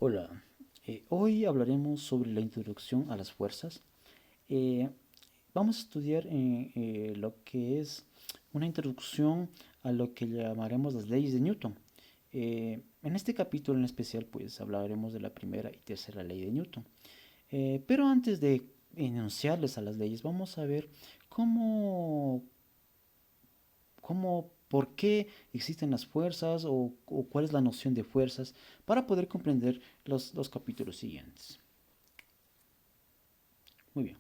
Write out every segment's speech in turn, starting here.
Hola, hoy hablaremos sobre la introducción a las fuerzas. Eh, Vamos a estudiar lo que es una introducción a lo que llamaremos las leyes de Newton. En este capítulo en especial pues hablaremos de la primera y tercera ley de Newton. Pero antes de enunciarles a las leyes vamos a ver cómo por qué existen las fuerzas o cuál es la noción de fuerzas para poder comprender los capítulos siguientes. Muy bien.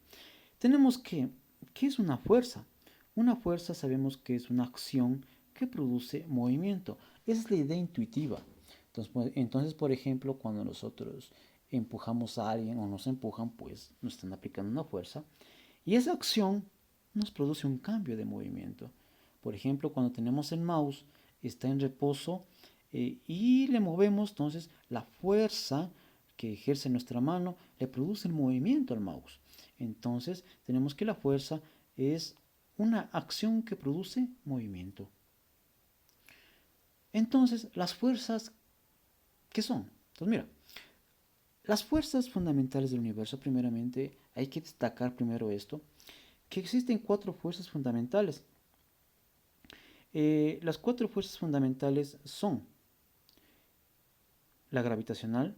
Tenemos ¿qué es una fuerza? Una fuerza sabemos que es una acción que produce movimiento. Esa es la idea intuitiva. Entonces, por ejemplo, cuando nosotros empujamos a alguien o nos empujan, pues nos están aplicando una fuerza. Y esa acción nos produce un cambio de movimiento. Por ejemplo, cuando tenemos el mouse, está en reposo y le movemos, entonces la fuerza que ejerce nuestra mano le produce el movimiento al mouse. Entonces tenemos que la fuerza es una acción que produce movimiento. Entonces, las fuerzas, ¿qué son? Entonces, mira, las fuerzas fundamentales del universo, primeramente, hay que destacar primero esto, que existen cuatro fuerzas fundamentales. Las cuatro fuerzas fundamentales son la gravitacional,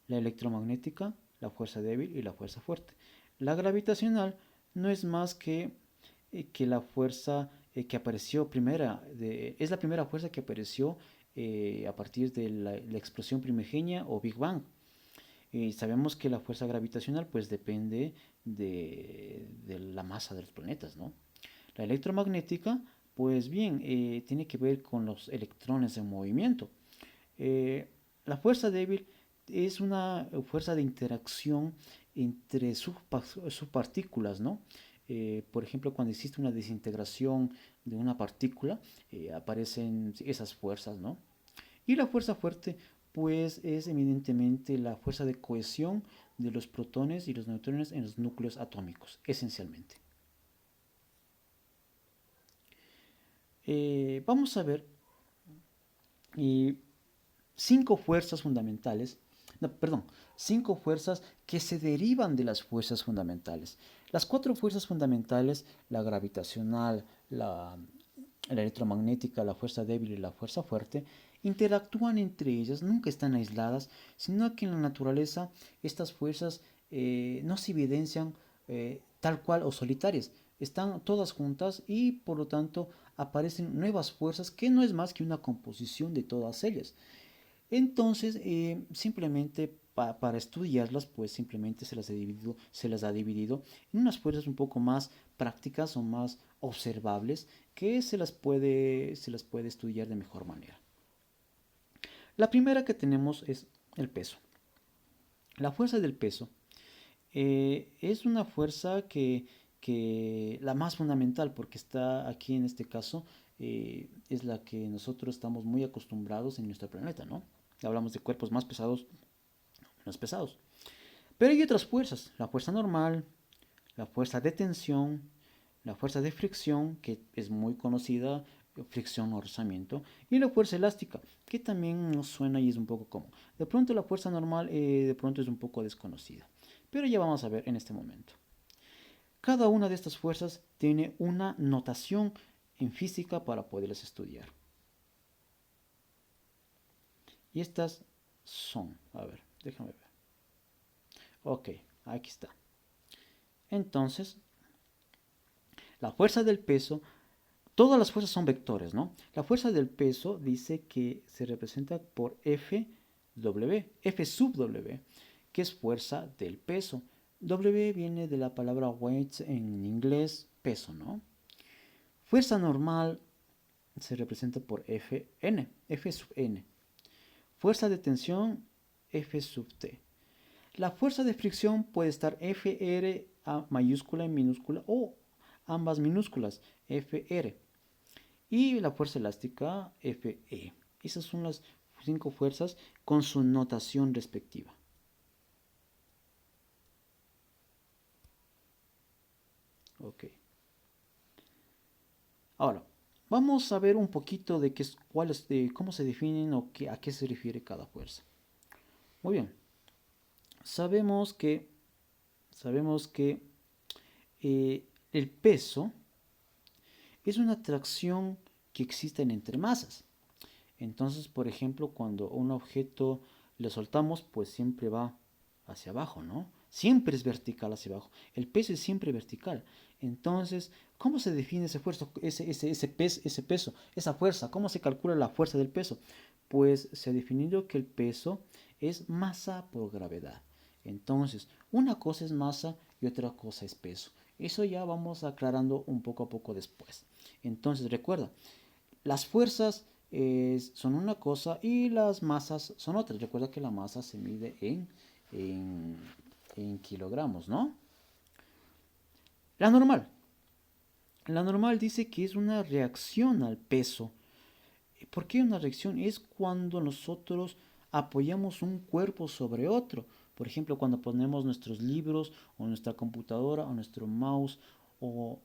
la electromagnética, la fuerza débil y la fuerza fuerte. La gravitacional no es más que la fuerza que apareció es la primera fuerza que apareció a partir de la explosión primigenia o Big Bang. Sabemos que la fuerza gravitacional pues depende de la masa de los planetas, ¿no? La electromagnética, pues bien, tiene que ver con los electrones en movimiento. Eh, la fuerza débil es una fuerza de interacción entre subpartículas, ¿no? Por ejemplo, cuando existe una desintegración de una partícula, aparecen esas fuerzas, ¿no? Y la fuerza fuerte, pues, es evidentemente la fuerza de cohesión de los protones y los neutrones en los núcleos atómicos, esencialmente. Vamos a ver eh, cinco fuerzas fundamentales, no, perdón, cinco fuerzas que se derivan de las fuerzas fundamentales. Las cuatro fuerzas fundamentales, la gravitacional, la electromagnética, la fuerza débil y la fuerza fuerte, interactúan entre ellas, nunca están aisladas, sino que en la naturaleza estas fuerzas no se evidencian tal cual o solitarias, están todas juntas y por lo tanto aparecen nuevas fuerzas que no es más que una composición de todas ellas. Entonces, simplemente para estudiarlas, pues simplemente se las ha dividido en unas fuerzas un poco más prácticas o más observables que se las puede estudiar de mejor manera. La primera que tenemos es el peso. La fuerza del peso es una fuerza que la más fundamental, porque está aquí en este caso, es la que nosotros estamos muy acostumbrados en nuestro planeta, ¿no? Hablamos de cuerpos más pesados, menos pesados. Pero hay otras fuerzas, la fuerza normal, la fuerza de tensión, la fuerza de fricción, que es muy conocida, fricción o rozamiento, y la fuerza elástica, que también nos suena y es un poco común. De pronto la fuerza normal de pronto es un poco desconocida, pero ya vamos a ver en este momento. Cada una de estas fuerzas tiene una notación en física para poderlas estudiar. Y estas son, a ver, déjame ver. Ok, aquí está. Entonces, la fuerza del peso, todas las fuerzas son vectores, ¿no? La fuerza del peso dice que se representa por F sub W, que es fuerza del peso. W viene de la palabra weight en inglés, peso, ¿no? Fuerza normal se representa por Fn, F sub n. Fuerza de tensión, F sub t. La fuerza de fricción puede estar Fr a mayúscula y minúscula o ambas minúsculas, Fr. Y la fuerza elástica, Fe. Esas son las cinco fuerzas con su notación respectiva. Ok. Ahora, vamos a ver un poquito de cómo se definen o a qué se refiere cada fuerza. Muy bien. Sabemos que, sabemos que el peso es una atracción que existe entre masas. Entonces, por ejemplo, cuando un objeto le soltamos, pues siempre va hacia abajo, ¿no? Siempre es vertical hacia abajo. El peso es siempre vertical. Entonces, ¿cómo se define ese esfuerzo, ese peso, esa fuerza? ¿Cómo se calcula la fuerza del peso? Pues se ha definido que el peso es masa por gravedad. Entonces, una cosa es masa y otra cosa es peso. Eso ya vamos aclarando un poco a poco después. Entonces, recuerda, las fuerzas son una cosa y las masas son otras. Recuerda que la masa se mide en, en kilogramos, ¿no? La normal. La normal dice que es una reacción al peso. ¿Por qué una reacción? Es cuando nosotros apoyamos un cuerpo sobre otro. Por ejemplo, cuando ponemos nuestros libros o nuestra computadora o nuestro mouse o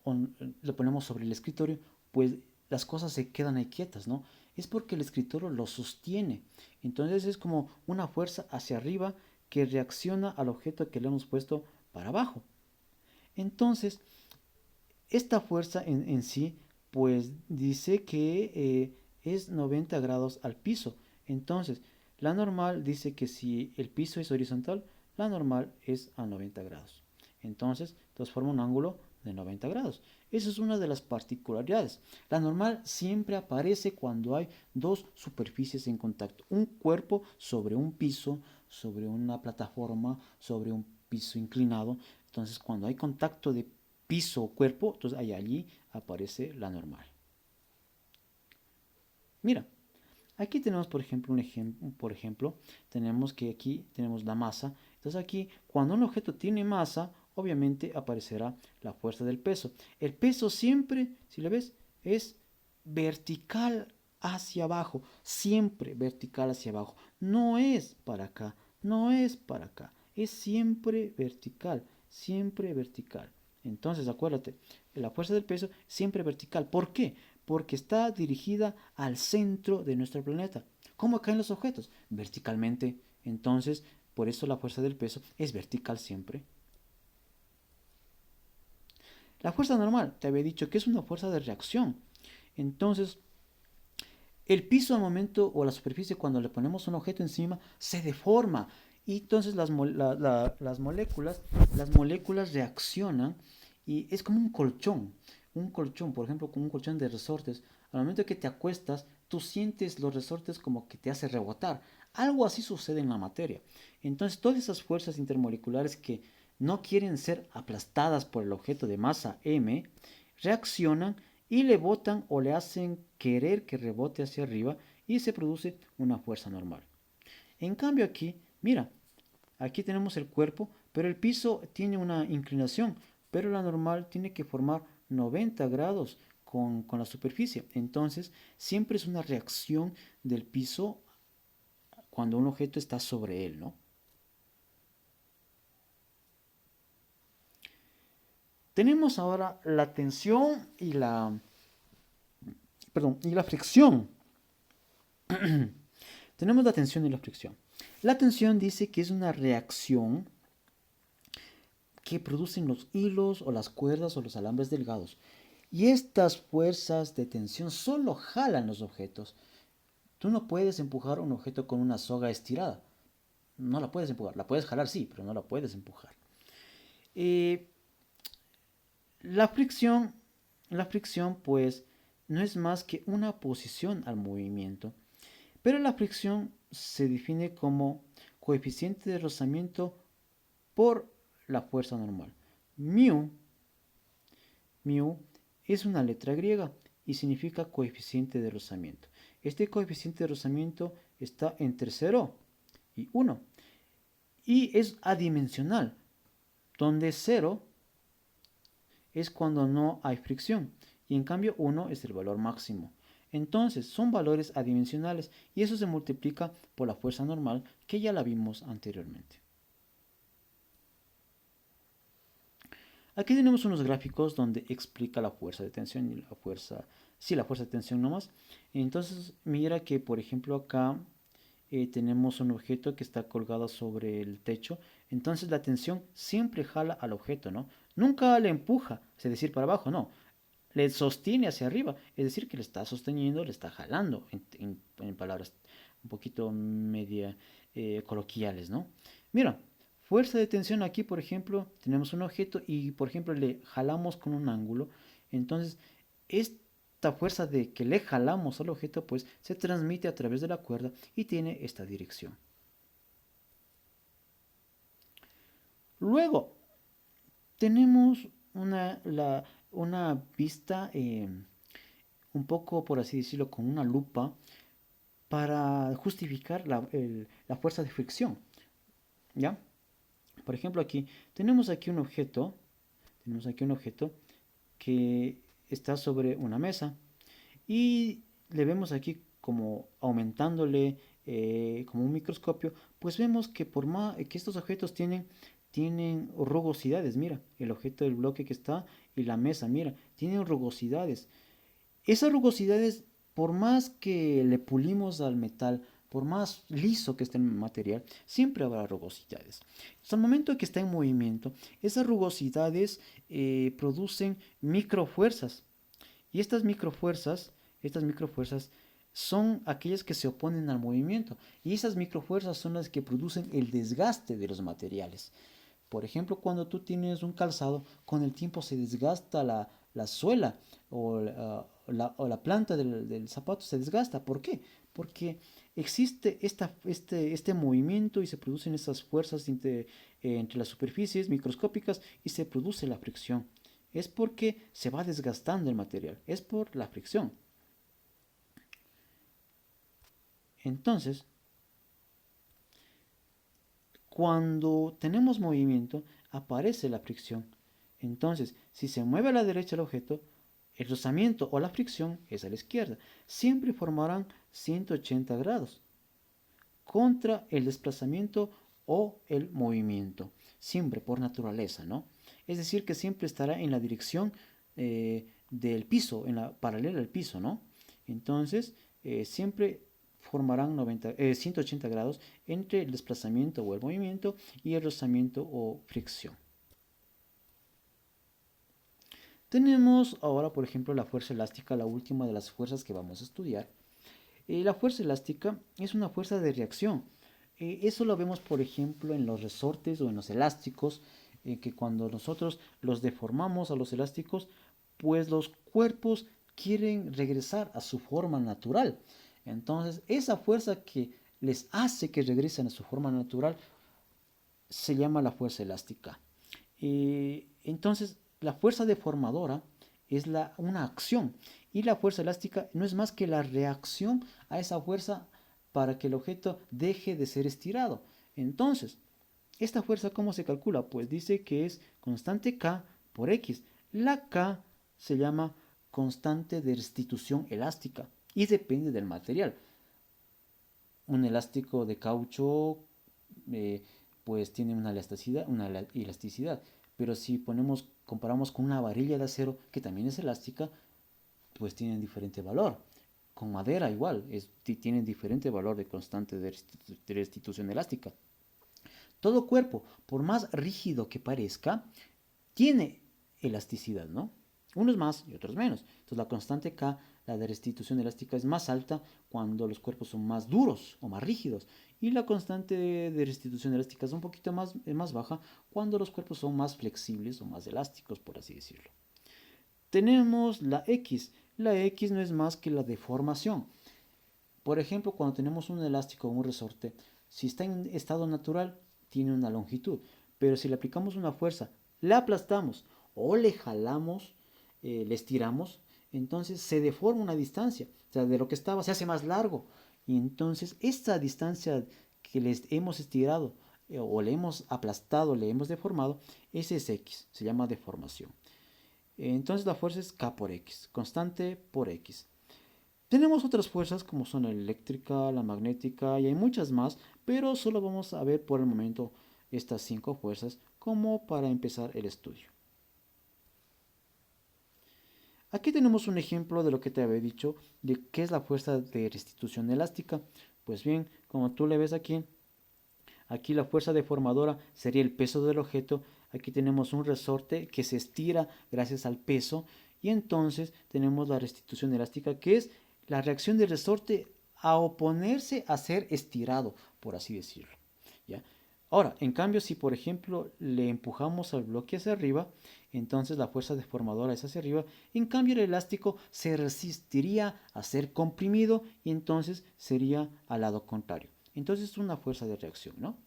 lo ponemos sobre el escritorio, pues las cosas se quedan ahí quietas, ¿no? Es porque el escritorio lo sostiene. Entonces es como una fuerza hacia arriba que reacciona al objeto que le hemos puesto para abajo. Entonces, esta fuerza en sí, pues dice que es 90 grados al piso. Entonces, la normal dice que si el piso es horizontal, la normal es a 90 grados. Entonces forma un ángulo de 90 grados. Esa es una de las particularidades. La normal siempre aparece cuando hay dos superficies en contacto. Un cuerpo sobre un piso, sobre una plataforma, sobre un piso inclinado. Entonces, cuando hay contacto de piso o cuerpo, entonces allí aparece la normal. Mira, aquí tenemos por ejemplo, tenemos que aquí tenemos la masa. Entonces aquí, cuando un objeto tiene masa, obviamente aparecerá la fuerza del peso. El peso siempre, si lo ves, es vertical hacia abajo, siempre vertical hacia abajo. No es para acá, no es para acá, es siempre vertical, siempre vertical. Entonces, acuérdate, la fuerza del peso siempre vertical. ¿Por qué? Porque está dirigida al centro de nuestro planeta. ¿Cómo caen los objetos? Verticalmente. Entonces, por eso la fuerza del peso es vertical siempre. La fuerza normal, te había dicho que es una fuerza de reacción. Entonces, el piso al momento o la superficie cuando le ponemos un objeto encima se deforma y entonces las moléculas reaccionan y es como un colchón, por ejemplo, como un colchón de resortes. Al momento que te acuestas, tú sientes los resortes como que te hace rebotar. Algo así sucede en la materia. Entonces, todas esas fuerzas intermoleculares que no quieren ser aplastadas por el objeto de masa m reaccionan y le botan o le hacen querer que rebote hacia arriba y se produce una fuerza normal. En cambio aquí, mira, aquí tenemos el cuerpo, pero el piso tiene una inclinación, pero la normal tiene que formar 90 grados con la superficie. Entonces, siempre es una reacción del piso cuando un objeto está sobre él, ¿no? Tenemos ahora la tensión y la fricción. Tenemos la tensión y la fricción. La tensión dice que es una reacción que producen los hilos o las cuerdas o los alambres delgados. Y estas fuerzas de tensión solo jalan los objetos. Tú no puedes empujar un objeto con una soga estirada. No la puedes empujar. La puedes jalar, sí, pero no la puedes empujar. Eh, la fricción, la fricción, pues, no es más que una oposición al movimiento. Pero la fricción se define como coeficiente de rozamiento por la fuerza normal. Mu, mu es una letra griega y significa coeficiente de rozamiento. Este coeficiente de rozamiento está entre 0 y 1 y es adimensional, donde 0 es cuando no hay fricción y en cambio 1 es el valor máximo. Entonces son valores adimensionales y eso se multiplica por la fuerza normal que ya la vimos anteriormente. Aquí tenemos unos gráficos donde explica la fuerza de tensión y la fuerza de tensión nomás. Entonces mira que por ejemplo acá tenemos un objeto que está colgado sobre el techo, entonces la tensión siempre jala al objeto, ¿no? Nunca le empuja, es decir, para abajo, no. Le sostiene hacia arriba, es decir, que le está sosteniendo, le está jalando, en palabras un poquito media coloquiales, ¿no? Mira, fuerza de tensión aquí, por ejemplo, tenemos un objeto y, por ejemplo, le jalamos con un ángulo, entonces esta fuerza de que le jalamos al objeto, pues se transmite a través de la cuerda y tiene esta dirección. Luego, tenemos una vista un poco, por así decirlo, con una lupa para justificar la fuerza de fricción, ¿ya? Por ejemplo, tenemos aquí un objeto que está sobre una mesa y le vemos aquí como aumentándole como un microscopio, pues vemos que por más que estos objetos tienen rugosidades, mira, el objeto del bloque que está y la mesa, mira, tienen rugosidades. Esas rugosidades, por más que le pulimos al metal, por más liso que esté el material, siempre habrá rugosidades. Hasta el momento que está en movimiento, esas rugosidades producen microfuerzas. Y estas microfuerzas son aquellas que se oponen al movimiento. Y esas microfuerzas son las que producen el desgaste de los materiales. Por ejemplo, cuando tú tienes un calzado, con el tiempo se desgasta la suela o la planta del zapato se desgasta. ¿Por qué? Porque existe este movimiento y se producen esas fuerzas entre las superficies microscópicas y se produce la fricción. Es porque se va desgastando el material, es por la fricción. Entonces, cuando tenemos movimiento, aparece la fricción. Entonces, si se mueve a la derecha el objeto, el rozamiento o la fricción es a la izquierda. Siempre formarán 180 grados contra el desplazamiento o el movimiento. Siempre por naturaleza, ¿no? Es decir, que siempre estará en la dirección del piso, en la paralela al piso, ¿no? Entonces, siempre formarán 180 grados entre el desplazamiento o el movimiento y el rozamiento o fricción. Tenemos ahora, por ejemplo, la fuerza elástica, la última de las fuerzas que vamos a estudiar. La fuerza elástica es una fuerza de reacción. Eso lo vemos, por ejemplo, en los resortes o en los elásticos, que cuando nosotros los deformamos a los elásticos, pues los cuerpos quieren regresar a su forma natural. Entonces, esa fuerza que les hace que regresen a su forma natural se llama la fuerza elástica. Entonces, la fuerza deformadora es una acción y la fuerza elástica no es más que la reacción a esa fuerza para que el objeto deje de ser estirado. Entonces, ¿esta fuerza cómo se calcula? Pues dice que es constante K por X. La K se llama constante de restitución elástica y depende del material. Un elástico de caucho eh, pues tiene una elasticidad, pero si comparamos con una varilla de acero que también es elástica, pues tienen diferente valor. Con madera igual, tienen diferente valor de constante de restitución elástica. Todo cuerpo, por más rígido que parezca, tiene elasticidad, ¿no? Unos más y otros menos. Entonces la constante K, la de restitución elástica, es más alta cuando los cuerpos son más duros o más rígidos. Y la constante de restitución elástica es un poquito más baja cuando los cuerpos son más flexibles o más elásticos, por así decirlo. Tenemos la X. La X no es más que la deformación. Por ejemplo, cuando tenemos un elástico o un resorte, si está en estado natural, tiene una longitud. Pero si le aplicamos una fuerza, le aplastamos o le jalamos, le estiramos, entonces se deforma una distancia. O sea, de lo que estaba se hace más largo. Y entonces esta distancia que les hemos estirado o le hemos aplastado, le hemos deformado, ese es X, se llama deformación. Entonces la fuerza es K por X, constante por X. Tenemos otras fuerzas como son la eléctrica, la magnética y hay muchas más, pero solo vamos a ver por el momento estas 5 fuerzas como para empezar el estudio. Aquí tenemos un ejemplo de lo que te había dicho de qué es la fuerza de restitución elástica. Pues bien, como tú le ves aquí, aquí la fuerza deformadora sería el peso del objeto. Aquí tenemos un resorte que se estira gracias al peso. Y entonces tenemos la restitución elástica, que es la reacción del resorte a oponerse a ser estirado, por así decirlo. ¿Ya? Ahora, en cambio, si por ejemplo le empujamos al bloque hacia arriba, entonces la fuerza deformadora es hacia arriba. En cambio, el elástico se resistiría a ser comprimido y entonces sería al lado contrario. Entonces es una fuerza de reacción, ¿no?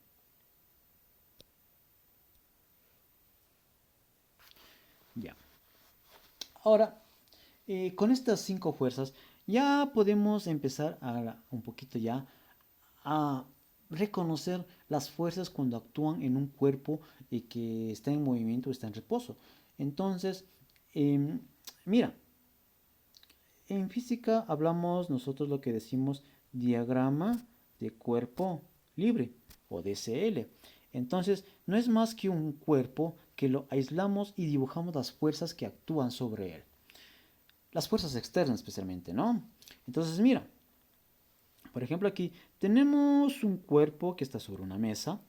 Ya. Ahora, con estas cinco fuerzas ya podemos empezar un poquito ya a reconocer las fuerzas cuando actúan en un cuerpo que está en movimiento o está en reposo. Entonces, em, mira, en física hablamos nosotros lo que decimos diagrama de cuerpo libre o DCL. Entonces, no es más que un cuerpo que lo aislamos y dibujamos las fuerzas que actúan sobre él. Las fuerzas externas especialmente, ¿no? Entonces, mira, por ejemplo aquí tenemos un cuerpo que está sobre una mesa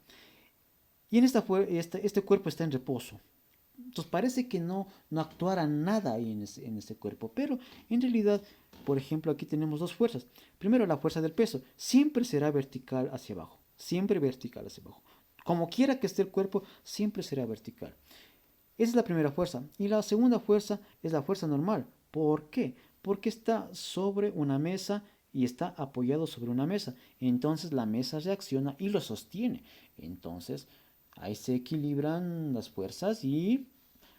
y este cuerpo está en reposo. Entonces parece que no actuara nada ahí en ese cuerpo, pero en realidad, por ejemplo, aquí tenemos dos fuerzas. Primero, la fuerza del peso siempre será vertical hacia abajo, siempre vertical hacia abajo. Como quiera que esté el cuerpo, siempre será vertical. Esa es la primera fuerza. Y la segunda fuerza es la fuerza normal. ¿Por qué? Porque está sobre una mesa y está apoyado sobre una mesa. Entonces la mesa reacciona y lo sostiene. Entonces ahí se equilibran las fuerzas y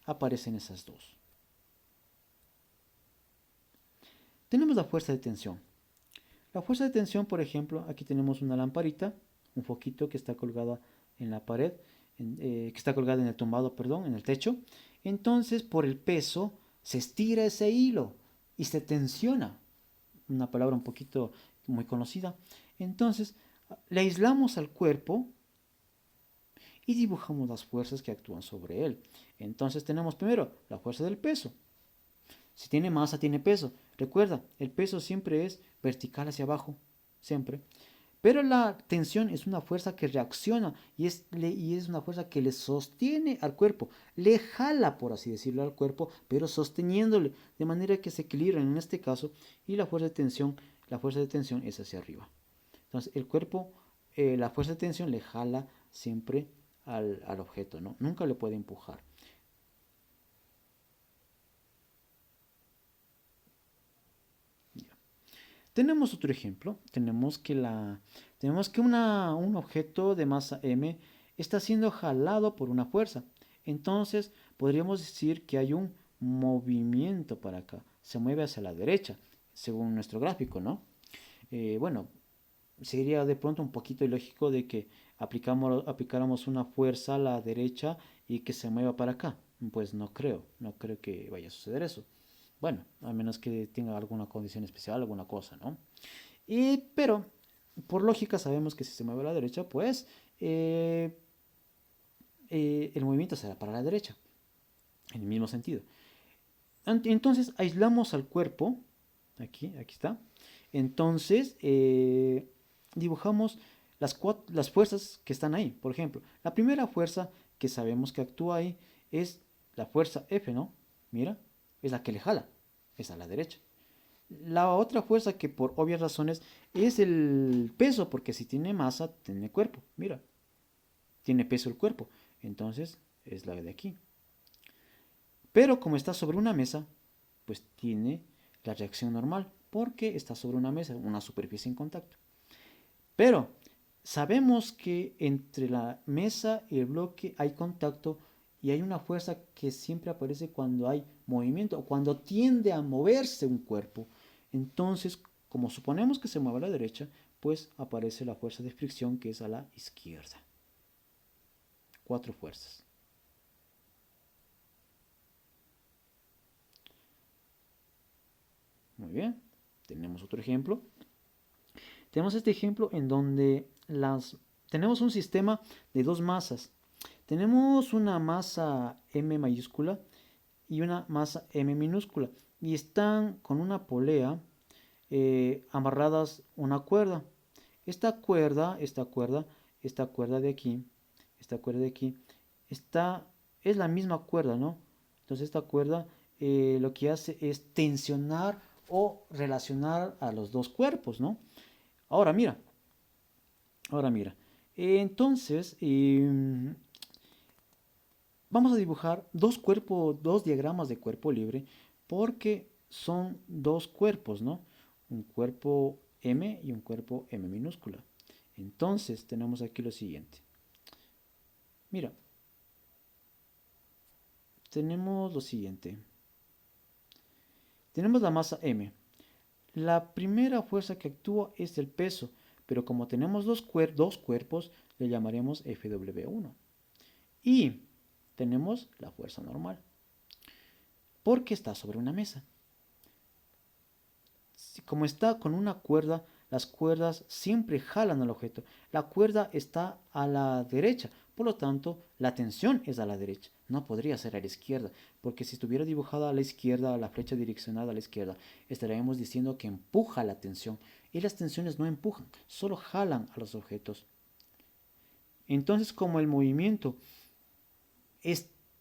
aparecen esas dos. Tenemos la fuerza de tensión. La fuerza de tensión, por ejemplo, aquí tenemos una lamparita, un foquito que está colgada en la pared, que está colgada en el tumbado, perdón, en el techo. Entonces, por el peso, se estira ese hilo y se tensiona. Una palabra un poquito muy conocida. Entonces, le aislamos al cuerpo y dibujamos las fuerzas que actúan sobre él. Entonces tenemos primero la fuerza del peso. Si tiene masa, tiene peso. Recuerda, el peso siempre es vertical hacia abajo, siempre. Pero la tensión es una fuerza que reacciona y es una fuerza que le sostiene al cuerpo, le jala, por así decirlo, al cuerpo, pero sosteniéndole, de manera que se equilibran en este caso, y la fuerza de tensión es hacia arriba. Entonces, el cuerpo, la fuerza de tensión le jala siempre al objeto, ¿no? Nunca le puede empujar. Tenemos otro ejemplo. Tenemos que un objeto de masa m está siendo jalado por una fuerza. Entonces podríamos decir que hay un movimiento para acá. Se mueve hacia la derecha, según nuestro gráfico, ¿no? Bueno, sería de pronto un poquito ilógico de que aplicáramos una fuerza a la derecha y que se mueva para acá. Pues no creo que vaya a suceder eso. Bueno, a menos que tenga alguna condición especial, alguna cosa, ¿no? Pero, por lógica, sabemos que si se mueve a la derecha, pues el movimiento será para la derecha, en el mismo sentido. Entonces, aislamos al cuerpo, aquí está. Entonces, dibujamos las fuerzas que están ahí. Por ejemplo, la primera fuerza que sabemos que actúa ahí es la fuerza F, ¿no? Mira, es la que le jala, es a la derecha. La otra fuerza que por obvias razones es el peso, porque si tiene masa, tiene cuerpo. Mira, tiene peso el cuerpo. Entonces es la de aquí. Pero como está sobre una mesa, pues tiene la reacción normal, porque está sobre una mesa, una superficie en contacto. Pero sabemos que entre la mesa y el bloque hay contacto y hay una fuerza que siempre aparece cuando hay movimiento o cuando tiende a moverse un cuerpo. Entonces, como suponemos que se mueve a la derecha, pues aparece la fuerza de fricción que es a la izquierda. Cuatro fuerzas. Muy bien. Tenemos otro ejemplo. Tenemos este ejemplo en donde tenemos un sistema de dos masas. Tenemos una masa M mayúscula y una masa M minúscula y están con una polea amarradas una cuerda. esta cuerda de aquí, está, es la misma cuerda, ¿no? Entonces esta cuerda lo que hace es tensionar o relacionar a los dos cuerpos, ¿no? Ahora mira, ahora mira. Entonces, vamos a dibujar dos diagramas de cuerpo libre porque son dos cuerpos, ¿no? Un cuerpo M y un cuerpo M minúscula. Entonces tenemos aquí lo siguiente. Mira, tenemos lo siguiente. Tenemos la masa M. La primera fuerza que actúa es el peso, pero como tenemos dos cuerpos, le llamaremos Fw1. Y tenemos la fuerza normal, porque está sobre una mesa. Como está con una cuerda, las cuerdas siempre jalan al objeto. La cuerda está a la derecha, por lo tanto, la tensión es a la derecha. No podría ser a la izquierda, porque si estuviera dibujada a la izquierda, la flecha direccionada a la izquierda, estaríamos diciendo que empuja la tensión. Y las tensiones no empujan, solo jalan a los objetos. Entonces, como el movimiento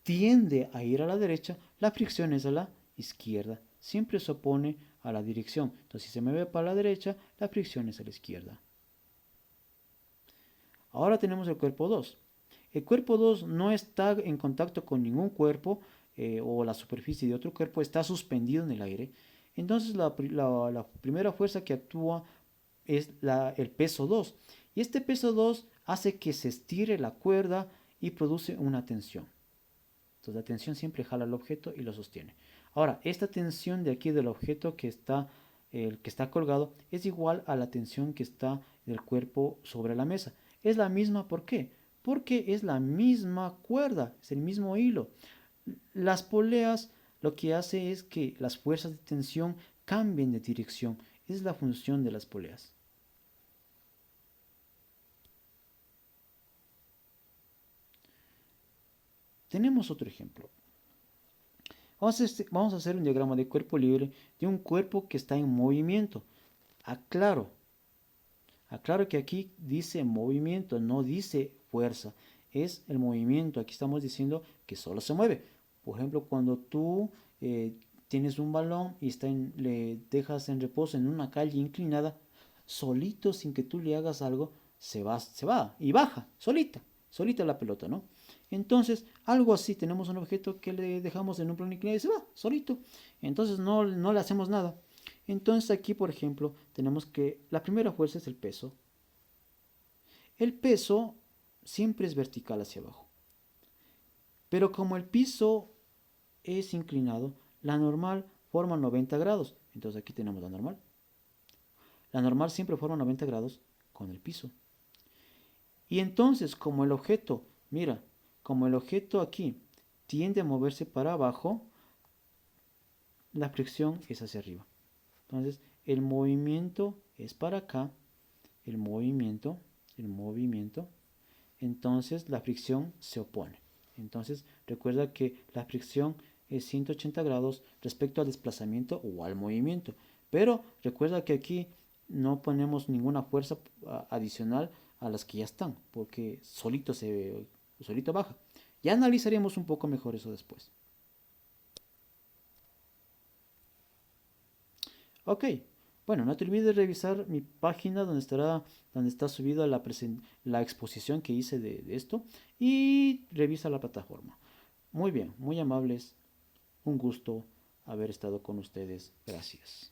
tiende a ir a la derecha, la fricción es a la izquierda. Siempre se opone a la dirección. Entonces, si se mueve para la derecha, la fricción es a la izquierda. Ahora tenemos el cuerpo 2. El cuerpo 2 no está en contacto con ningún cuerpo o la superficie de otro cuerpo, está suspendido en el aire. Entonces, la primera fuerza que actúa es el peso 2. Y este peso 2 hace que se estire la cuerda y produce una tensión. Entonces la tensión siempre jala al objeto y lo sostiene. Ahora, esta tensión de aquí del objeto el que está colgado es igual a la tensión que está del cuerpo sobre la mesa. Es la misma, ¿por qué? Porque es la misma cuerda, es el mismo hilo. Las poleas lo que hace es que las fuerzas de tensión cambien de dirección. Es la función de las poleas. Tenemos otro ejemplo. Vamos a hacer un diagrama de cuerpo libre de un cuerpo que está en movimiento. Aclaro, aclaro que aquí dice movimiento, no dice fuerza. Es el movimiento. Aquí estamos diciendo que solo se mueve. Por ejemplo, cuando tú tienes un balón y le dejas en reposo en una calle inclinada, solito, sin que tú le hagas algo, se va y baja, solita la pelota, ¿no? Entonces, algo así, tenemos un objeto que le dejamos en un plano inclinado y se va, solito. Entonces no le hacemos nada. Entonces aquí, por ejemplo, tenemos que la primera fuerza es el peso. El peso siempre es vertical hacia abajo. Pero como el piso es inclinado, la normal forma 90 grados. Entonces aquí tenemos la normal. La normal siempre forma 90 grados con el piso. Y entonces, como el objeto, mira, como el objeto aquí tiende a moverse para abajo, la fricción es hacia arriba. Entonces, el movimiento es para acá, el movimiento, entonces la fricción se opone. Entonces, recuerda que la fricción es 180 grados respecto al desplazamiento o al movimiento. Pero recuerda que aquí no ponemos ninguna fuerza adicional a las que ya están, porque solito baja. Ya analizaremos un poco mejor eso después. Ok, bueno, no te olvides de revisar mi página donde está subida la exposición que hice de esto y revisa la plataforma. Muy bien, muy amables, un gusto haber estado con ustedes. Gracias.